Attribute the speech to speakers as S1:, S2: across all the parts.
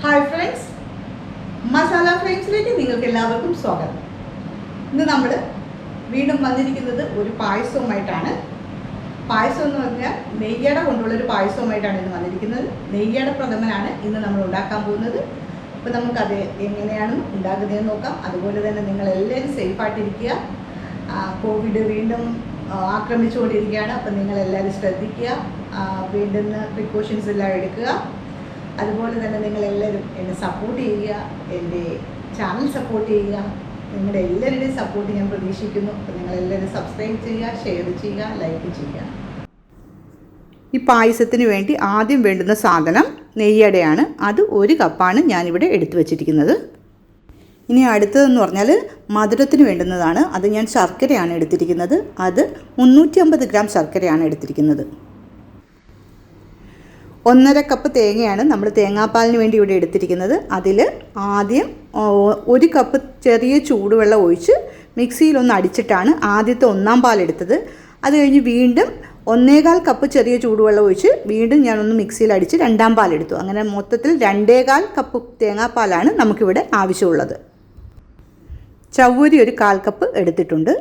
S1: Hi friends, masala ഫ്രണ്ട്സിലേക്ക് നിങ്ങൾക്ക് എല്ലാവർക്കും സ്വാഗതം. ഇന്ന് നമ്മൾ വീണ്ടും വന്നിരിക്കുന്നത് ഒരു പായസവുമായിട്ടാണ്. പായസം എന്ന് പറഞ്ഞാൽ നെയ്യട കൊണ്ടുള്ളൊരു പായസവുമായിട്ടാണ് ഇന്ന് വന്നിരിക്കുന്നത്. നെയ്യട പ്രഥമനാണ് ഇന്ന് നമ്മൾ ഉണ്ടാക്കാൻ പോകുന്നത്. അപ്പോൾ നമുക്കത് എങ്ങനെയാണ് ഉണ്ടാക്കുന്നതെന്ന് നോക്കാം. അതുപോലെ തന്നെ നിങ്ങളെല്ലാവരും സേഫായിട്ടിരിക്കുക. കോവിഡ് വീണ്ടും ആക്രമിച്ചുകൊണ്ടിരിക്കുകയാണ്. അപ്പം നിങ്ങളെല്ലാവരും ശ്രദ്ധിക്കുക, വേണ്ടുന്ന പ്രിക്കോഷൻസ് എല്ലാം എടുക്കുക. അതുപോലെ തന്നെ നിങ്ങളെല്ലാവരും എന്നെ സപ്പോർട്ട് ചെയ്യുക, എൻ്റെ ചാനൽ സപ്പോർട്ട് ചെയ്യുക. നിങ്ങളുടെ എല്ലാവരുടെയും സപ്പോർട്ട് ഞാൻ പ്രതീക്ഷിക്കുന്നു. അപ്പോൾ നിങ്ങളെല്ലാവരും സബ്സ്ക്രൈബ് ചെയ്യുക, ഷെയർ ചെയ്യുക, ലൈക്ക് ചെയ്യുക. ഈ പായസത്തിന് വേണ്ടി ആദ്യം വേണ്ടുന്ന സാധനം നെയ്യടയാണ്. അത് 1 കപ്പാണ് ഞാനിവിടെ എടുത്തു വച്ചിരിക്കുന്നത്. ഇനി അടുത്തതെന്ന് പറഞ്ഞാൽ മധുരത്തിന് വേണ്ടുന്നതാണ്. അത് ഞാൻ ശർക്കരയാണ് എടുത്തിരിക്കുന്നത്. അത് 350 ഗ്രാം ശർക്കരയാണ് എടുത്തിരിക്കുന്നത്. 1.5 കപ്പ് തേങ്ങയാണ് നമ്മൾ തേങ്ങാപ്പാലിന് വേണ്ടി ഇവിടെ എടുത്തിരിക്കുന്നത്. അതിൽ ആദ്യം 1 കപ്പ് ചെറിയ ചൂടുവെള്ളം ഒഴിച്ച് മിക്സിയിലൊന്ന് അടിച്ചിട്ടാണ് ആദ്യത്തെ 1-ാം പാലെടുത്തത്. അത് കഴിഞ്ഞ് വീണ്ടും 1.25 കപ്പ് ചെറിയ ചൂടുവെള്ളം ഒഴിച്ച് വീണ്ടും ഞാനൊന്ന് മിക്സിയിൽ അടിച്ച് 2-ാം പാലെടുത്തു. അങ്ങനെ മൊത്തത്തിൽ 2.25 കപ്പ് തേങ്ങാപ്പാലാണ് നമുക്കിവിടെ ആവശ്യമുള്ളത്. ചവ്വരി ഒരു 1/4 കപ്പ് എടുത്തിട്ടുണ്ട്.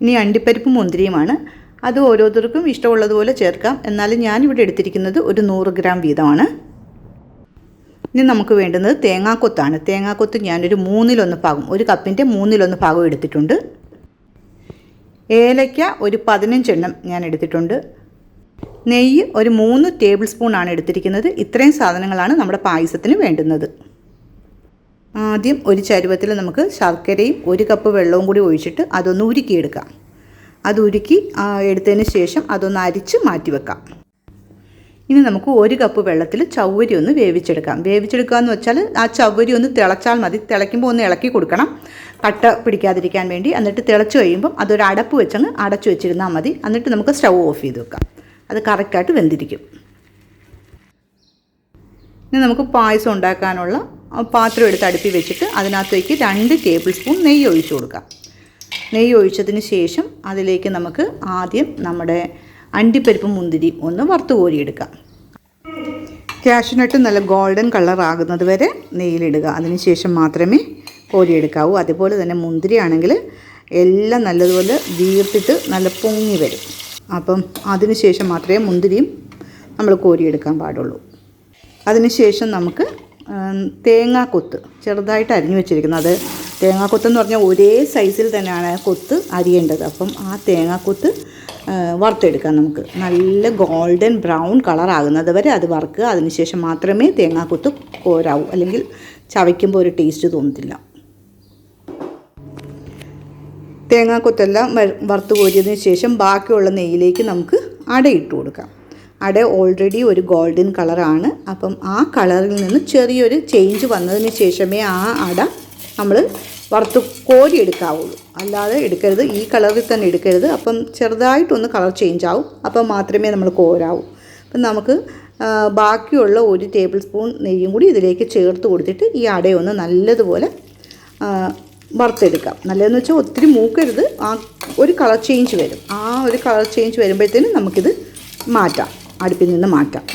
S1: ഇനി അണ്ടിപ്പരിപ്പ് മുന്തിരിയുമാണ്. അത് ഓരോരുത്തർക്കും ഇഷ്ടമുള്ളതുപോലെ ചേർക്കാം. എന്നാലും ഞാനിവിടെ എടുത്തിരിക്കുന്നത് ഒരു 100 ഗ്രാം വീതമാണ്. ഇനി നമുക്ക് വേണ്ടുന്നത് തേങ്ങാക്കൊത്താണ്. തേങ്ങാക്കൊത്ത് ഞാനൊരു 1/3 ഭാഗം, 1 കപ്പിൻ്റെ 1/3 ഭാഗം എടുത്തിട്ടുണ്ട്. ഏലയ്ക്ക ഒരു 15 എണ്ണം ഞാൻ എടുത്തിട്ടുണ്ട്. നെയ്യ് ഒരു 3 ടേബിൾ സ്പൂണാണ് എടുത്തിരിക്കുന്നത്. ഇത്രയും സാധനങ്ങളാണ് നമ്മുടെ പായസത്തിന് വേണ്ടുന്നത്. ആദ്യം ഒരു ചരുവത്തിൽ നമുക്ക് ശർക്കരയും 1 കപ്പ് വെള്ളവും കൂടി ഒഴിച്ചിട്ട് അതൊന്ന് ഉരുക്കിയെടുക്കാം. അത് ഉരുക്കി എടുത്തതിന് ശേഷം അതൊന്ന് അരിച്ച് മാറ്റി വെക്കാം. ഇനി നമുക്ക് 1 കപ്പ് വെള്ളത്തിൽ ചവ്വരി ഒന്ന് വേവിച്ചെടുക്കാം. വേവിച്ചെടുക്കുക എന്ന് വെച്ചാൽ ആ ചവ്വരി ഒന്ന് തിളച്ചാൽ മതി. തിളയ്ക്കുമ്പോൾ ഒന്ന് ഇളക്കി കൊടുക്കണം, കട്ട പിടിക്കാതിരിക്കാൻ വേണ്ടി. എന്നിട്ട് തിളച്ച് കഴിയുമ്പം അതൊരു അടപ്പ് വെച്ചങ്ങ് അടച്ചു വെച്ചിരുന്നാൽ മതി. എന്നിട്ട് നമുക്ക് സ്റ്റൗ ഓഫ് ചെയ്ത് വെക്കാം. അത് കറക്റ്റായിട്ട് വെന്തിരിക്കും. ഇനി നമുക്ക് പായസം ഉണ്ടാക്കാനുള്ള പാത്രം എടുത്ത് അടുപ്പിൽ വെച്ചിട്ട് അതിനകത്തേക്ക് 2 ടേബിൾ സ്പൂൺ നെയ്യ് ഒഴിച്ചു കൊടുക്കാം. നെയ്യ് ഒഴിച്ചതിന് ശേഷം അതിലേക്ക് നമുക്ക് ആദ്യം നമ്മുടെ അണ്ടിപ്പരിപ്പ് മുന്തിരി ഒന്ന് വറുത്ത് കോരിയെടുക്കാം. കാഷ്യൂനട്ട് നല്ല ഗോൾഡൻ കളർ ആകുന്നത് വരെ നെയ്യിലിടുക. അതിന് ശേഷം മാത്രമേ കോരിയെടുക്കാവൂ. അതുപോലെ തന്നെ മുന്തിരി ആണെങ്കിൽ എല്ലാം നല്ലതുപോലെ വീർത്തിട്ട് നല്ല പൊങ്ങി വരും. അപ്പം അതിന് ശേഷം മാത്രമേ മുന്തിരിയും നമ്മൾ കോരിയെടുക്കാൻ പാടുള്ളൂ. അതിന് ശേഷം നമുക്ക് തേങ്ങാക്കൊത്ത് ചെറുതായിട്ട് അരിഞ്ഞു വെച്ചിരിക്കുന്നത്. അത് തേങ്ങാക്കൊത്തെന്ന് പറഞ്ഞാൽ ഒരേ സൈസിൽ തന്നെയാണ് കൊത്ത് അരിയേണ്ടത്. അപ്പം ആ തേങ്ങാക്കൊത്ത് വറുത്തെടുക്കാം. നമുക്ക് നല്ല ഗോൾഡൻ ബ്രൗൺ കളർ ആകുന്നത് വരെ അത് വറുക്കുക. അതിനുശേഷം മാത്രമേ തേങ്ങാക്കൊത്ത് കോരാവൂ, അല്ലെങ്കിൽ ചവയ്ക്കുമ്പോൾ ഒരു ടേസ്റ്റ് തോന്നത്തില്ല. തേങ്ങാക്കൊത്തെല്ലാം വറുത്ത് കോരിയതിന് ശേഷം ബാക്കിയുള്ള നെയ്യിലേക്ക് നമുക്ക് അടയിട്ട് കൊടുക്കാം. അട ഓൾറെഡി ഒരു ഗോൾഡൻ കളറാണ്. അപ്പം ആ കളറിൽ നിന്ന് ചെറിയൊരു ചേഞ്ച് വന്നതിന് ശേഷമേ ആ അട നമ്മൾ വറുത്ത് കോരി എടുക്കാവുള്ളൂ. അല്ലാതെ എടുക്കരുത്, ഈ കളറിൽ തന്നെ എടുക്കരുത്. അപ്പം ചെറുതായിട്ടൊന്ന് കളർ ചേഞ്ച് ആവും, അപ്പം മാത്രമേ നമ്മൾ കോരാവൂ. അപ്പം നമുക്ക് ബാക്കിയുള്ള 1 ടേബിൾ സ്പൂൺ നെയ്യും കൂടി ഇതിലേക്ക് ചേർത്ത് കൊടുത്തിട്ട് ഈ അടയൊന്ന് നല്ലതുപോലെ വറുത്തെടുക്കാം. നല്ലതെന്ന് വെച്ചാൽ ഒത്തിരി മൂക്കരുത്. ആ ഒരു കളർ ചേഞ്ച് വരും. ആ ഒരു കളർ ചേഞ്ച് വരുമ്പോഴത്തേനും നമുക്കിത് മാറ്റാം, അടുപ്പിൽ നിന്ന് മാറ്റാം.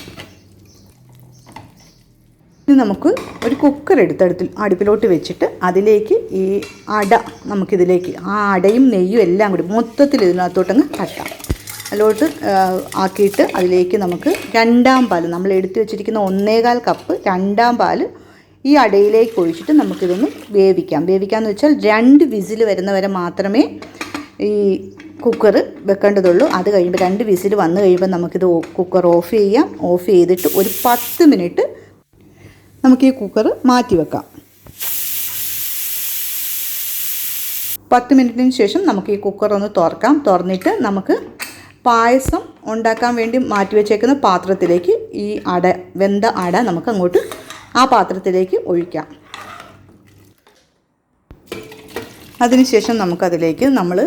S1: ഇനി നമുക്ക് ഒരു കുക്കർ അടുപ്പിലോട്ട് വെച്ചിട്ട് അതിലേക്ക് ഈ അട നമുക്കിതിലേക്ക് ആ അടയും നെയ്യും എല്ലാം കൂടി മൊത്തത്തിൽ ഇതിനകത്തോട്ടങ്ങ് തട്ടാം. അതിലോട്ട് ആക്കിയിട്ട് അതിലേക്ക് നമുക്ക് 2-ാം പാൽ, നമ്മൾ എടുത്തു വെച്ചിരിക്കുന്ന 1.25 കപ്പ് 2-ാം പാൽ ഈ അടയിലേക്ക് ഒഴിച്ചിട്ട് നമുക്കിതൊന്ന് വേവിക്കാമെന്ന് വെച്ചാൽ 2 വിസിൽ വരുന്നവരെ മാത്രമേ ഈ കുക്കർ വെക്കേണ്ടതുള്ളൂ. അത് കഴിയുമ്പോൾ 2 വിസിൽ വന്നു കഴിയുമ്പോൾ നമുക്കിത് കുക്കർ ഓഫ് ചെയ്യാം. ഓഫ് ചെയ്തിട്ട് ഒരു 10 മിനിറ്റ് നമുക്ക് ഈ കുക്കർ മാറ്റി വെക്കാം. 10 മിനിറ്റിന് ശേഷം നമുക്ക് ഈ കുക്കർ ഒന്ന് തുറന്നിട്ട് നമുക്ക് പായസം ഉണ്ടാക്കാൻ വേണ്ടി മാറ്റി വെച്ചേക്കുന്ന പാത്രത്തിലേക്ക് ഈ വെന്ത അട നമുക്ക് അങ്ങോട്ട് ആ പാത്രത്തിലേക്ക് ഒഴിക്കാം. അതിനുശേഷം നമുക്കതിലേക്ക് നമ്മൾ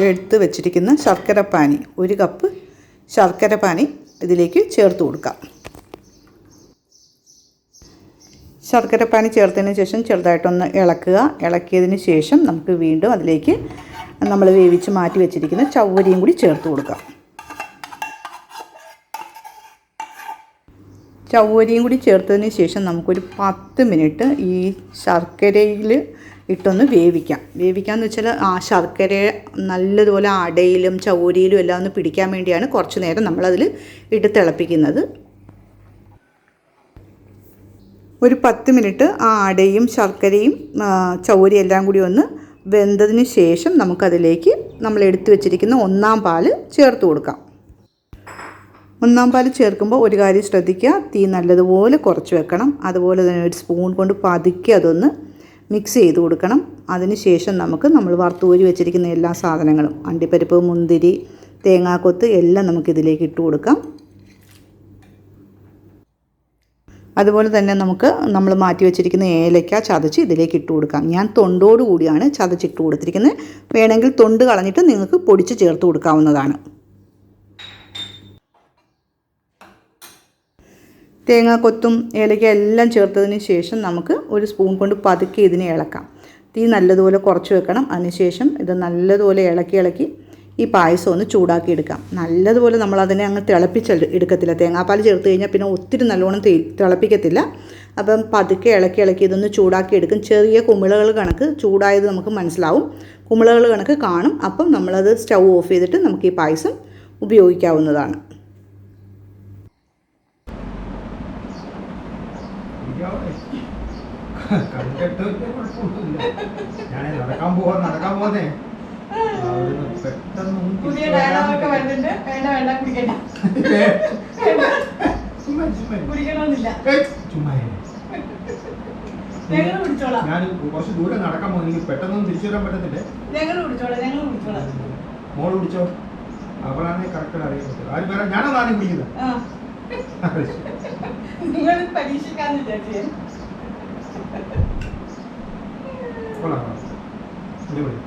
S1: എടുത്ത് വെച്ചിരിക്കുന്ന ശർക്കരപ്പാനി, 1 കപ്പ് ശർക്കരപ്പാനി ഇതിലേക്ക് ചേർത്ത് കൊടുക്കാം. ശർക്കരപ്പാനി ചേർത്തതിന് ശേഷം ചെറുതായിട്ടൊന്ന് ഇളക്കുക. ഇളക്കിയതിന് ശേഷം നമുക്ക് വീണ്ടും അതിലേക്ക് നമ്മൾ വേവിച്ച് മാറ്റി വെച്ചിരിക്കുന്ന ചവ്വരിയും കൂടി ചേർത്ത് കൊടുക്കാം. ചവ്വരിയും കൂടി ചേർത്തതിന് ശേഷം നമുക്കൊരു 10 മിനിറ്റ് ഈ ശർക്കരയിൽ ഇട്ടൊന്ന് വേവിക്കാമെന്ന് വെച്ചാൽ ആ ശർക്കര നല്ലതുപോലെ അടയിലും ചവ്വരിയിലും എല്ലാം ഒന്ന് പിടിക്കാൻ വേണ്ടിയാണ് കുറച്ച് നേരം നമ്മളതിൽ ഇട്ട് തിളപ്പിക്കുന്നത്. ഒരു 10 മിനിറ്റ് ആ അടയും ശർക്കരയും ചവ്വരിയും എല്ലാം കൂടി ഒന്ന് വെന്തതിന് ശേഷം നമുക്കതിലേക്ക് നമ്മൾ എടുത്തു വെച്ചിരിക്കുന്ന 1-ാം പാല് ചേർത്ത് കൊടുക്കാം. 1-ാം പാല് ചേർക്കുമ്പോൾ ഒരു കാര്യം ശ്രദ്ധിക്കുക, തീ നല്ലതുപോലെ കുറച്ച് വെക്കണം. അതുപോലെ തന്നെ ഒരു സ്പൂൺ കൊണ്ട് പതുക്കെ അതൊന്ന് മിക്സ് ചെയ്ത് കൊടുക്കണം. അതിനുശേഷം നമ്മൾ വറുത്തൂരി വെച്ചിരിക്കുന്ന എല്ലാ സാധനങ്ങളും അണ്ടിപ്പരിപ്പ്, മുന്തിരി, തേങ്ങാക്കൊത്ത് എല്ലാം നമുക്കിതിലേക്ക് ഇട്ട് കൊടുക്കാം. അതുപോലെ തന്നെ നമ്മൾ മാറ്റി വെച്ചിരിക്കുന്ന ഏലക്ക ചതച്ച് ഇതിലേക്ക് ഇട്ട് കൊടുക്കാം. ഞാൻ തൊണ്ടോട് കൂടിയാണ് ചതച്ചിട്ട് കൊടുത്തിരിക്കുന്നത്. വേണമെങ്കിൽ തൊണ്ട് കളഞ്ഞിട്ട് നിങ്ങൾക്ക് പൊടിച്ച് ചേർത്ത് കൊടുക്കാവുന്നതാണ്. തേങ്ങാക്കൊത്തും ഏലക്ക എല്ലാം ചേർത്തതിന് ശേഷം നമുക്ക് ഒരു സ്പൂൺ കൊണ്ട് പതുക്കെ ഇതിനെ ഇളക്കാം. തീ നല്ലതുപോലെ കുറച്ച് വെക്കണം. അതിനുശേഷം ഇത് നല്ലതുപോലെ ഇളക്കി ഈ പായസം ഒന്ന് ചൂടാക്കി എടുക്കാം. നല്ലതുപോലെ നമ്മളതിനെ അങ്ങ് എടുക്കത്തില്ല. തേങ്ങാപ്പാൽ ചേർത്ത് കഴിഞ്ഞാൽ പിന്നെ ഒത്തിരി നല്ലോണം തിളപ്പിക്കത്തില്ല. അപ്പം പതുക്കെ ഇളക്കി ഇതൊന്ന് ചൂടാക്കി എടുക്കും. ചെറിയ കുമിളകൾ കണക്ക് ചൂടായത് നമുക്ക് മനസ്സിലാവും. കുമിളകൾ കണക്ക് കാണും. അപ്പം നമ്മളത് സ്റ്റൗ ഓഫ് ചെയ്തിട്ട് നമുക്ക് ഈ പായസം ഉപയോഗിക്കാവുന്നതാണ്.
S2: പുതിയ ഡയലോഗൊക്കെ വരുന്നുണ്ട്. വേണ്ട കുടിക്കണ്ട, കുടിക്കണമെന്നില്ല. ഞങ്ങൾ കുടിച്ചോളാം.
S3: ഞാൻ കുറച്ച് ദൂരം നടക്കാൻ പോകും. എനിക്ക് പെട്ടെന്നൊന്നും തിരിച്ചു വരാൻ പറ്റത്തില്ല.
S2: ഞങ്ങൾ കുടിച്ചോളാം.
S3: മോള് കുടിച്ചോ, അവളാണ് കറക്റ്റ് അറിയാൻ പറ്റില്ല. ആരും പറയാം ഞാനാണ് ആദ്യം കുടിക്കുന്നത്.
S2: നിങ്ങൾ പരീക്ഷിക്കാന്ന് വിചാരിച്ചു.
S3: കൊള്ളാം, അടിപൊളി.